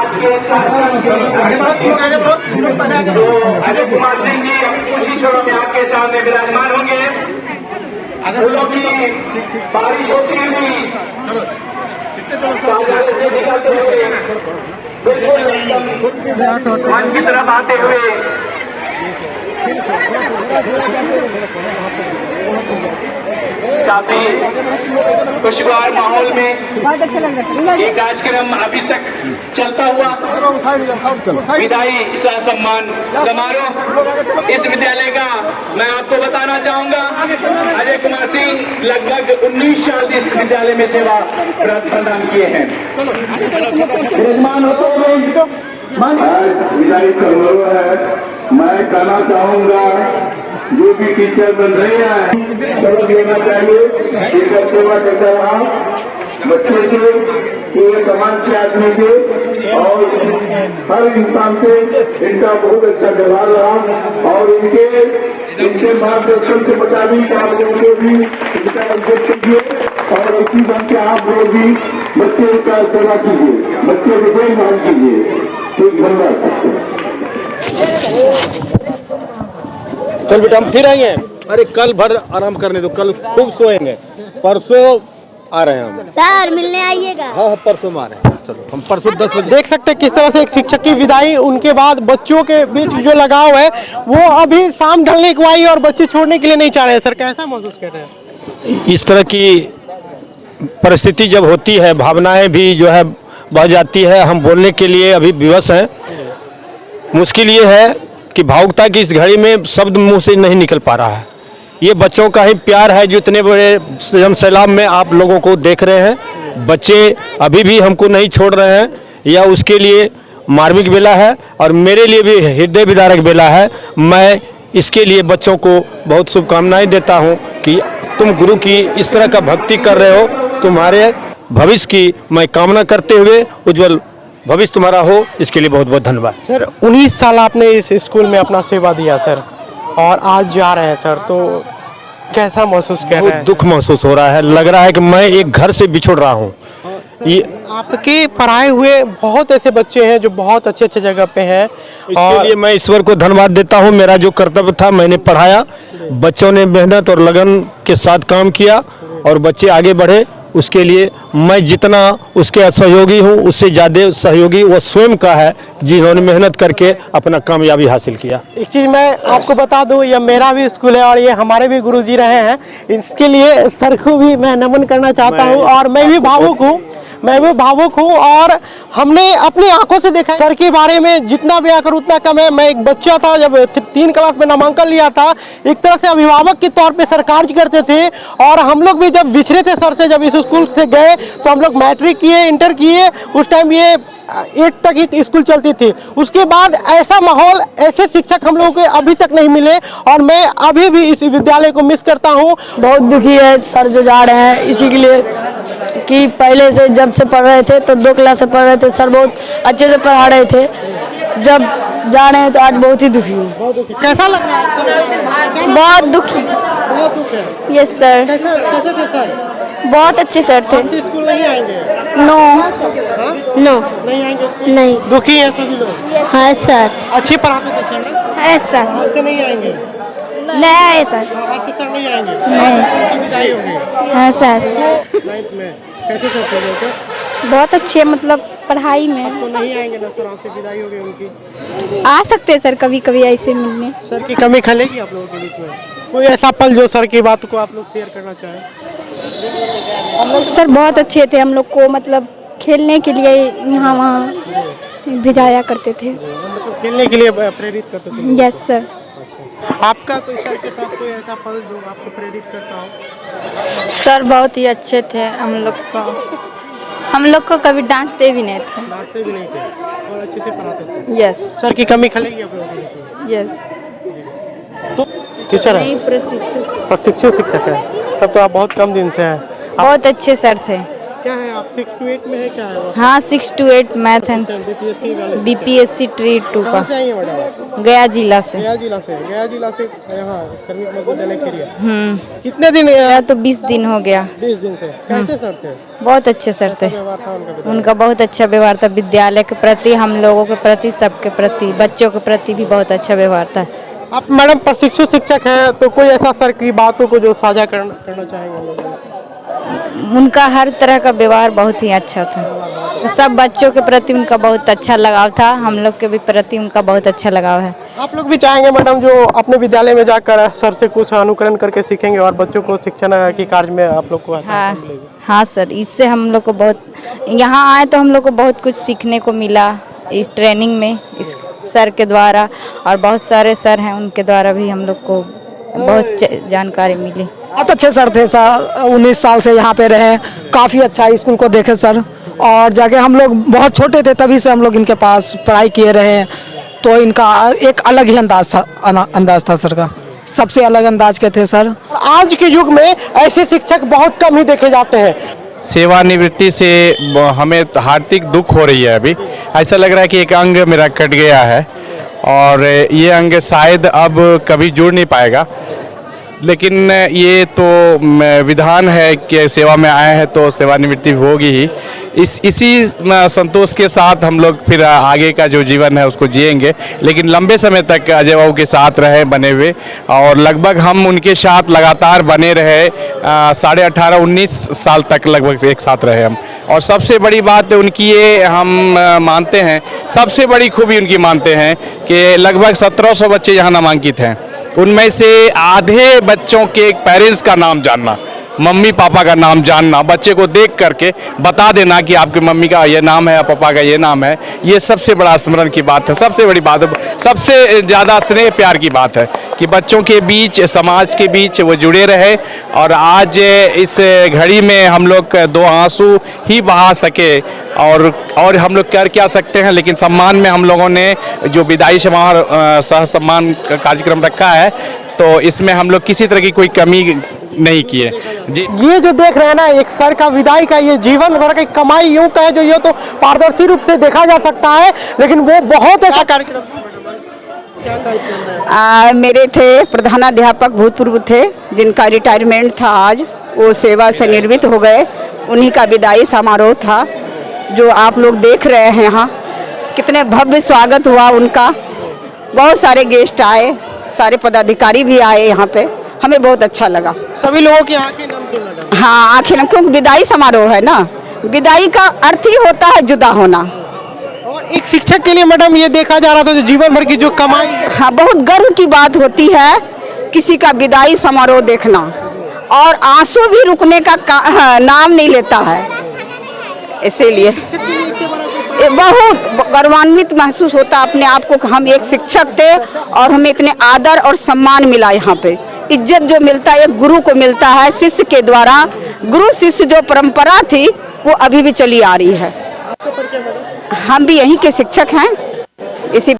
आज के अजय कुमार सिंह जी उसी क्षणों में आपके सामने विराजमान होंगे। फूलों की बारिश होती हुई से निकलते हुए बिल्कुल मन की तरफ आते हुए काफी खुशगवार माहौल में ये कार्यक्रम अभी तक चलता हुआ विदाई सम्मान समारोह इस विद्यालय का मैं आपको बताना चाहूंगा। अजय कुमार सिंह लगभग 19 साल इस विद्यालय में सेवा प्रदान किए हैं। विदाई समारोह है, मैं कहना चाहूंगा जो भी टीचर बन रहे हैं सबक लेना चाहिए। टीचर सेवा करता रहा बच्चे से, पूरे समाज के आदमी से और हर इंसान से इनका बहुत अच्छा व्यवहार रहा और इनके मार्गदर्शन के मुताबिक आप लोगों को भी इनका अध्ययन कीजिए और इसी ढंग से आप लोग भी बच्चे का सेवा कीजिए, बच्चे को देखभाल कीजिए। ठीक, धन्यवाद। कल बेटा हम फिर आएंगे। अरे कल भर आराम करने दो, कल खूब सोएंगे, परसों आ रहे हैं हम। सर मिलने आइएगा। हाँ परसों में आ रहे हैं। चलो हम परसों 10 बजे। देख सकते हैं किस तरह से एक शिक्षक की विदाई, उनके बाद बच्चों के बीच जो लगाव है वो अभी शाम ढलने को आई और बच्चे छोड़ने के लिए नहीं चाह रहे हैं। सर कैसा महसूस कर रहे हैं? इस तरह की परिस्थिति जब होती है, भावनाएं भी जो है बह जाती है। हम बोलने के लिए अभी विवश हैं। मुश्किल ये है कि भावुकता की इस घड़ी में शब्द मुंह से नहीं निकल पा रहा है। ये बच्चों का ही प्यार है जो इतने बड़े जन सैलाब में आप लोगों को देख रहे हैं। बच्चे अभी भी हमको नहीं छोड़ रहे हैं, यह उसके लिए मार्मिक बेला है और मेरे लिए भी हृदय विदारक बेला है। मैं इसके लिए बच्चों को बहुत शुभकामनाएं देता हूं कि तुम गुरु की इस तरह का भक्ति कर रहे हो। तुम्हारे भविष्य की मैं कामना करते हुए उज्जवल भविष्य तुम्हारा हो, इसके लिए बहुत बहुत धन्यवाद। सर 19 साल आपने इस स्कूल में अपना सेवा दिया सर, और आज जा रहे हैं सर, तो कैसा महसूस कर रहे हैं? दुख महसूस हो रहा है। लग रहा है कि मैं एक घर से बिछुड़ रहा हूँ। ये आपके पढ़ाए हुए बहुत ऐसे बच्चे हैं जो बहुत अच्छे अच्छे जगह पे हैं, इसके लिए मैं ईश्वर को धन्यवाद देता हूँ। मेरा जो कर्तव्य था मैंने पढ़ाया, बच्चों ने मेहनत और लगन के साथ काम किया और बच्चे आगे बढ़े। उसके लिए मैं जितना उसके सहयोगी हूँ उससे ज़्यादा सहयोगी वो स्वयं का है जिन्होंने मेहनत करके अपना कामयाबी हासिल किया। एक चीज़ मैं आपको बता दूं, यह मेरा भी स्कूल है और ये हमारे भी गुरुजी रहे हैं। इसके लिए सर को भी मैं नमन करना चाहता हूँ और मैं भी भावुक हूँ और हमने अपनी आंखों से देखा सर के बारे में। जितना भी आकर उतना कम है। मैं एक बच्चा था जब 3 क्लास में नामांकन लिया था, एक तरह से अभिभावक के तौर पे सर कार्य करते थे और हम लोग भी जब बिछड़े थे सर से, जब इस स्कूल से गए तो हम लोग मैट्रिक किए, इंटर किए। उस टाइम ये 8 तक ही स्कूल चलती थी। उसके बाद ऐसा माहौल, ऐसे शिक्षक हम लोगों को अभी तक नहीं मिले और मैं अभी भी इस विद्यालय को मिस करता हूँ। बहुत दुखी है सर जो जा रहे हैं, इसी के लिए कि पहले से जब से पढ़ रहे थे तो 2 क्लास से पढ़ रहे थे, सर बहुत अच्छे से पढ़ा रहे थे। जब जा रहे हैं तो आज बहुत ही दुखी हूँ। कैसा लग रहा है? बहुत दुखी। Yes sir. कैसे बहुत अच्छे सर थे। स्कूल नहीं आएंगे? नो नहीं आएंगे? नहीं। दुखी है सभी लोग? हाँ सर। अच्छे पढ़ाते थे सर? है सर। आज से नहीं आएंगे? नहीं आए सर। आज से सर नहीं आएंगे? नहीं। विदाई होगी? हाँ सर। 9th में कैसे करते हैं सर? बहुत अच्छे, मतलब पढ़ाई में। तो नहीं आएंगे ना सर, आज से विदाई हो गई उनकी? आ सकते हैं सर कभी कभी ऐसे मिलने। सर की कमी खलेगी आप लोगों के बीच में? कोई ऐसा पल जो सर की बात को आप लोग शेयर करना चाहें? सर बहुत अच्छे थे, हम लोग को मतलब खेलने के लिए यहाँ वहाँ भिजाया करते थे। मतलब खेलने के लिए प्रेरित करते थे? Yes sir. आपका कोई सर के साथ कोई ऐसा पल जो आपको प्रेरित करता हो? सर बहुत ही अच्छे थे हम लोग को कभी डांटते भी नहीं थे। डांटते भी नहीं थे और अच्छे से पढ़ाते थे? यस। सर की कमी खलेगी आप लोगों के बीच में? यस। तो टीचर है? प्रशिक्षित शिक्षक है। तब तो आप बहुत कम दिन से हैं। बहुत अच्छे सर थे। क्या है आप 6 to 8 में है, क्या है वो? हाँ 6 to 8 मैथ एंड बीपीएससी वाले BPSC ट्री 2 कहाँ का से आई है मैडम? गया जिला से। गया जिला से यहाँ कर्मी विद्यालय खिरिया। कितने दिन मेरा तो 20 दिन हो गया। 20 दिन से कैसे सर थे? बहुत अच्छे सर थे, व्यवहार था उनका? उनका बहुत अच्छा व्यवहार था, विद्यालय के प्रति, हम लोगों के प्रति, सबके प्रति, बच्चों के प्रति भी बहुत अच्छा व्यवहार था। आप मैडम प्रशिक्षु शिक्षक हैं, तो कोई ऐसा सर की बातों को जो साझा करना चाहेंगे हम लोग? उनका हर तरह का व्यवहार बहुत ही अच्छा था, सब बच्चों के प्रति उनका बहुत अच्छा लगाव था, हम लोग के भी प्रति उनका बहुत अच्छा लगाव है। आप लोग भी चाहेंगे मैडम जो अपने विद्यालय में जाकर सर से कुछ अनुकरण करके सीखेंगे और बच्चों को शिक्षण के कार्य में आप लोग को हाँ हाँ सर, इससे हम लोग को बहुत, यहाँ आए तो हम लोग को बहुत कुछ सीखने को मिला इस ट्रेनिंग में, इस सर के द्वारा, और बहुत सारे सर हैं उनके द्वारा भी हम लोग को बहुत जानकारी मिली। बहुत अच्छे सर थे सर, 19 साल से यहाँ पे रहे, काफ़ी अच्छा स्कूल को देखे सर, और जाके हम लोग बहुत छोटे थे तभी से हम लोग इनके पास पढ़ाई किए रहे हैं, तो इनका एक अलग ही अंदाज था सर का, सबसे अलग अंदाज के थे सर। आज के युग में ऐसे शिक्षक बहुत कम ही देखे जाते हैं। सेवानिवृत्ति से हमें हार्दिक दुख हो रही है। अभी ऐसा लग रहा है कि एक अंग मेरा कट गया है और ये अंग शायद अब कभी जुड़ नहीं पाएगा, लेकिन ये तो विधान है कि सेवा में आए हैं तो सेवानिवृत्ति होगी ही। इसी संतोष के साथ हम लोग फिर आगे का जो जीवन है उसको जिएंगे, लेकिन लंबे समय तक अजय बाबू के साथ रहे बने हुए, और लगभग हम उनके साथ लगातार बने रहे, 18.5-19 साल तक लगभग एक साथ रहे हम। और सबसे बड़ी बात उनकी ये हम मानते हैं, सबसे बड़ी खूबी उनकी मानते हैं कि लगभग 1700 बच्चे यहाँ नामांकित हैं, उनमें से आधे बच्चों के पेरेंट्स का नाम जानना, मम्मी पापा का नाम जानना, बच्चे को देख करके बता देना कि आपकी मम्मी का ये नाम है, पापा का ये नाम है, ये सबसे बड़ा स्मरण की बात है, सबसे बड़ी बात है, सबसे ज़्यादा स्नेह प्यार की बात है कि बच्चों के बीच, समाज के बीच वो जुड़े रहे। और आज इस घड़ी में हम लोग 2 आंसू ही बहा सके, और हम लोग कर क्या सकते हैं, लेकिन सम्मान में हम लोगों ने जो विदाई समारोह सह सम्मान कार्यक्रम रखा है, तो इसमें हम लोग किसी तरह की कोई कमी नहीं किए जी। ये जो देख रहे हैं ना, एक सर का विदाई का ये जीवन भर की कमाई यूं कहे जो ये तो पारदर्शी रूप से देखा जा सकता है, लेकिन वो बहुत ऐसा कार्यक्रम। मेरे थे प्रधानाध्यापक भूतपूर्व थे जिनका रिटायरमेंट था, आज वो सेवा से निवृत्त हो गए, उन्हीं का विदाई समारोह था जो आप लोग देख रहे हैं। यहाँ कितने भव्य स्वागत हुआ उनका, बहुत सारे गेस्ट आए, सारे पदाधिकारी भी आए यहाँ पे, हमें बहुत अच्छा लगा। सभी लोगों की आंखें नम थी मैडम। हाँ आंखें नम, क्योंकि विदाई समारोह है ना, विदाई का अर्थ ही होता है जुदा होना। और एक शिक्षक के लिए मैडम ये देखा जा रहा था जो जीवन भर की जो कमाई, हाँ बहुत गर्व की बात होती है किसी का विदाई समारोह देखना, और आंसू भी रुकने का नाम नहीं लेता है, इसीलिए बहुत गौरवान्वित महसूस होता अपने आप को कि हम एक शिक्षक थे और हमें इतने आदर और सम्मान मिला। यहाँ पे इज्जत जो मिलता है एक गुरु को मिलता है, शिष्य के द्वारा, गुरु शिष्य जो परंपरा थी वो अभी भी चली आ रही है। हम भी यहीं के शिक्षक हैं, इसी